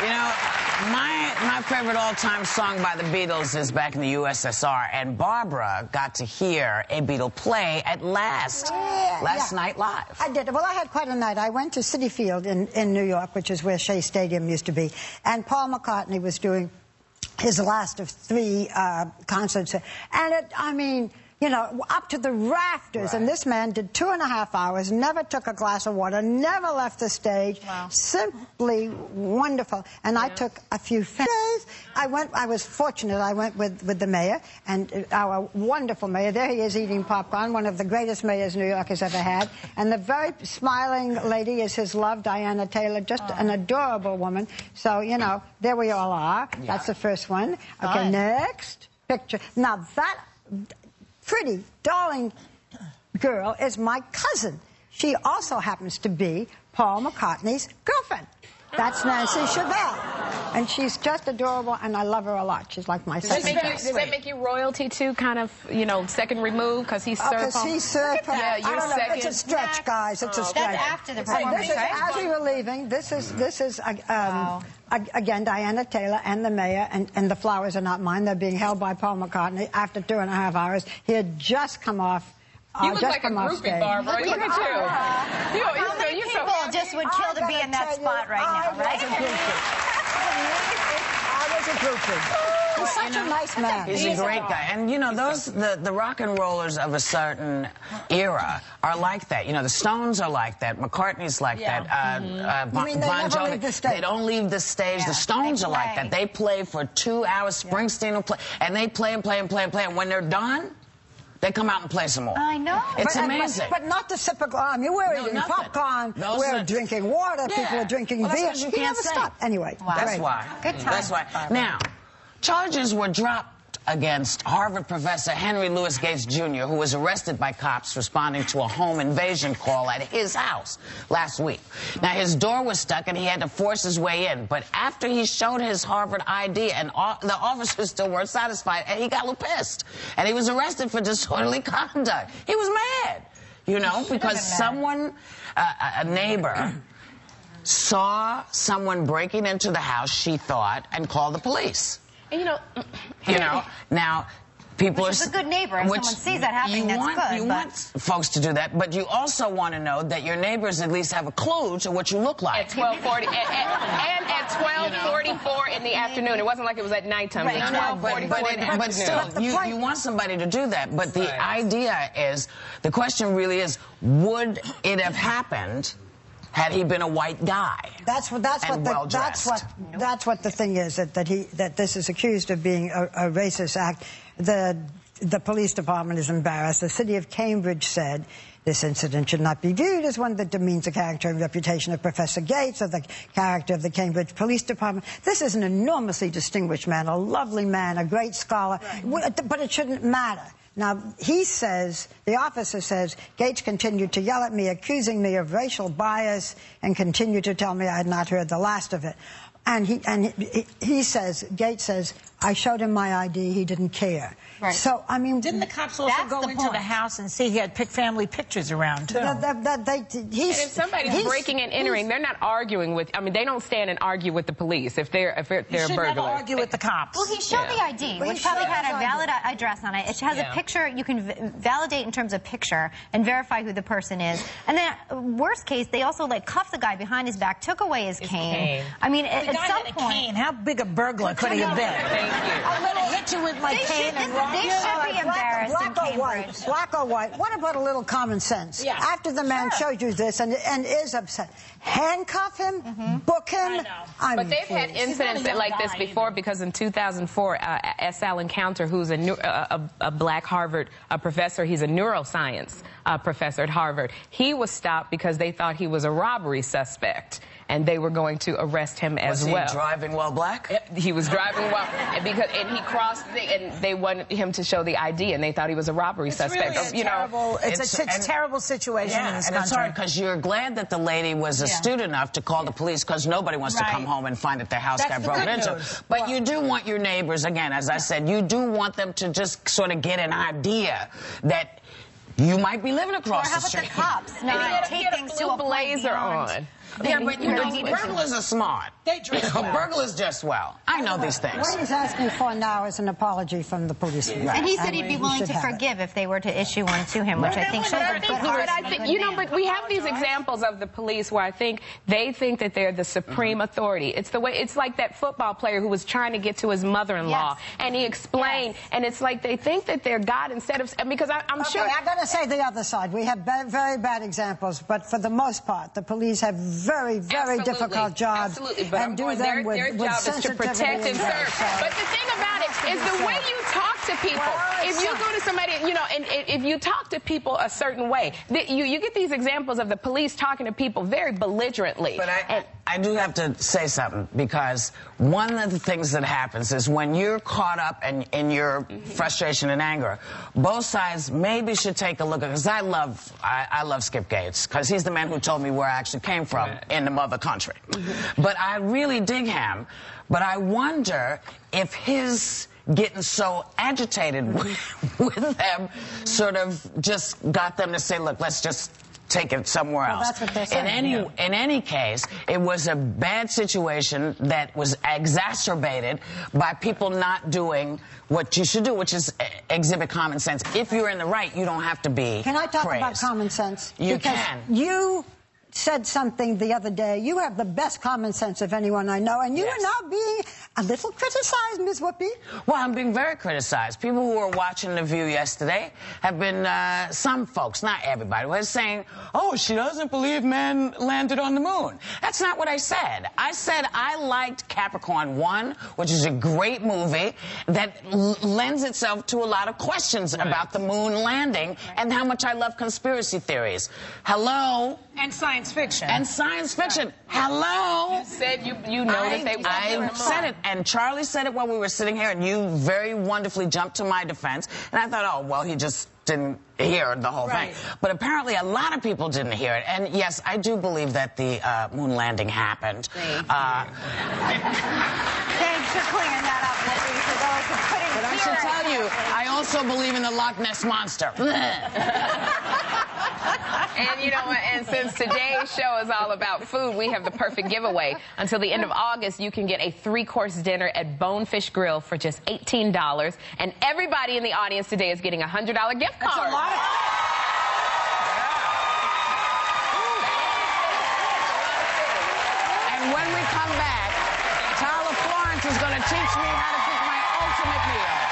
You know, my favorite all-time song by the Beatles is back in the USSR, and Barbara got to hear a Beatle play at last night live. I did. Well, I had quite a night. I went to Citi Field in New York, which is where Shea Stadium used to be, and Paul McCartney was doing his last of 3 concerts, and I mean, you know, up to the rafters. Right. And this man did 2.5 hours, never took a glass of water, never left the stage. Wow. Simply wonderful. And I took a few days. I was fortunate. I went with the mayor, and our wonderful mayor. There he is eating popcorn, one of the greatest mayors New York has ever had. And the very smiling lady is his love, Diana Taylor, just an adorable woman. So, you know, there we all are. Yeah. That's the first one. Okay, next picture. Now that pretty, darling girl is my cousin. She also happens to be Paul McCartney's girlfriend. That's Nancy Chevelle. And she's just adorable, and I love her a lot. She's like my second. Does that make you royalty, too, kind of, you know, second remove, because he's Sir Paul? Because he's Sir Paul. Yeah, you're second. It's a stretch, guys. It's a stretch. That's after the performance, As we were leaving, this is again, Diana Taylor and the mayor, and the flowers are not mine. They're being held by Paul McCartney after 2.5 hours. He had just come off. You look like a groupie, Barbara. Look at you. How many people just would kill to be in that spot right now, right? I was a groupie. He's such a nice man. He's a great guy. And, you know, the rock and rollers of a certain era are like that. You know, the Stones are like that. McCartney's like that. You mean they never leave the stage? They don't leave the stage. Yeah. The Stones are like that. They play for 2 hours. Springsteen will play. And they play and play and play and play. And when they're done, they come out and play some more. I know. It's amazing. But not to sip a glass. I mean, we're eating popcorn. We're drinking water. People are drinking beer. You can't stop. Anyway. Wow. That's why. Good time. That's why. Now, charges were dropped against Harvard professor Henry Louis Gates, Jr., who was arrested by cops responding to a home invasion call at his house last week. Now, his door was stuck, and he had to force his way in. But after he showed his Harvard ID, and the officers still weren't satisfied, and he got a little pissed. And he was arrested for disorderly conduct. He was mad, you know, because someone, a neighbor, saw someone breaking into the house, she thought, and called the police. You know, now people which is a good neighbor. If someone sees that happening, that's good. You want folks to do that, but you also want to know that your neighbors at least have a clue to what you look like. At 12:40 and at 12:44 in the afternoon. It wasn't like it was at nighttime. It was 12:44. But still, you want somebody to do that. But the idea is, the question really is, would it have happened had he been a white guy? That's what the thing is, that this is accused of being a racist act. The police department is embarrassed. The city of Cambridge said this incident should not be viewed as one that demeans the character and reputation of Professor Gates or the character of the Cambridge Police Department. This is an enormously distinguished man, a lovely man, a great scholar, but it shouldn't matter. Now, he says, the officer says, Gates continued to yell at me, accusing me of racial bias, and continued to tell me I had not heard the last of it. And he says, Gates says, I showed him my ID, he didn't care. Right. So, I mean... Didn't the cops also go into the house and see he had family pictures around, too? And if somebody's breaking and entering, they're not arguing with... I mean, they don't stand and argue with the police if they're a burglar. You should never argue with the cops. Well, he showed the ID, which probably had a valid address on it. It has a picture. You can validate in terms of picture and verify who the person is. And then, worst case, they also, like, cuffed the guy behind his back, took away his cane. I mean, at some point... Cane. How big a burglar could he have been? Thank you. I'm going to hit you with my cane and rob you. They should be embarrassed in Cambridge. Black or white. What about a little common sense? Yeah. After the man showed you this and is upset, handcuff him, book him. But they've had incidents like this before, because in 2004, S. Allen Counter, who's a black Harvard professor, he's a neuroscience professor at Harvard, he was stopped because they thought he was a robbery suspect, and they were going to arrest him as well. Was he driving while black? He was driving while, and he crossed, and they wanted him to show the ID, and they thought he was a robbery suspect. Really it's a terrible situation in this country. And it's hard because you're glad that the lady was astute enough to call the police, because nobody wants to come home and find that their house got broken into. But you do want your neighbors, again, as I said, you do want them to just sort of get an idea that you might be living across the street. Or how about the cops? Now, take things to a blazer on. Yeah, but you know, burglars are smart. They dress well. Burglars dress well. I know these things. What he's asking for now is an apology from the police. Right. And he said he'd be willing to forgive if they were to issue one to him, which I think shows a good heart. But I think, you know, but we have these examples of the police where I think they think that they're the supreme authority. It's the way, it's like that football player who was trying to get to his mother-in-law, and he explained, and it's like they think that they're God instead of, because I'm sure. I'm going to say the other side. We have very bad examples, but for the most part, the police have very difficult jobs. Absolutely, but and do them their job is to protect and serve. But the thing about it is the way you talk to people. Well, if you go to somebody, you know, and if you talk to people a certain way, you get these examples of the police talking to people very belligerently. But I do have to say something, because one of the things that happens is when you're caught up in your frustration and anger, both sides maybe should take a look at, because I love Skip Gates, because he's the man who told me where I actually came from in the mother country. But I really dig him, but I wonder if his getting so agitated with them sort of just got them to say, look, let's just take it somewhere else. That's what they're saying. In any case, it was a bad situation that was exacerbated by people not doing what you should do, which is exhibit common sense. If you're in the right, you don't have to be Can I talk praised. about common sense? You because can. You said something the other day. You have the best common sense of anyone I know, and you are now being a little criticized, Ms. Whoopi. Well, I'm being very criticized. People who were watching The View yesterday have been, some folks, not everybody, was saying, oh, she doesn't believe men landed on the moon. That's not what I said. I said I liked Capricorn 1, which is a great movie that lends itself to a lot of questions about the moon landing and how much I love conspiracy theories. Hello? And science fiction. And science fiction. Hello? You said you know that they I said it, and Charlie said it while we were sitting here, and you very wonderfully jumped to my defense. And I thought, oh, well, he just didn't hear the whole thing. But apparently a lot of people didn't hear it. And yes, I do believe that the moon landing happened. Thanks for clearing that up, Whoopi, for those who couldn't But I should tell you, I also believe in the Loch Ness Monster. And you know what? And since today's show is all about food, we have the perfect giveaway. Until the end of August, you can get a 3-course dinner at Bonefish Grill for just $18. And everybody in the audience today is getting a $100 gift card. That's a lot. And when we come back, Tyler Florence is going to teach me how to cook my ultimate meal.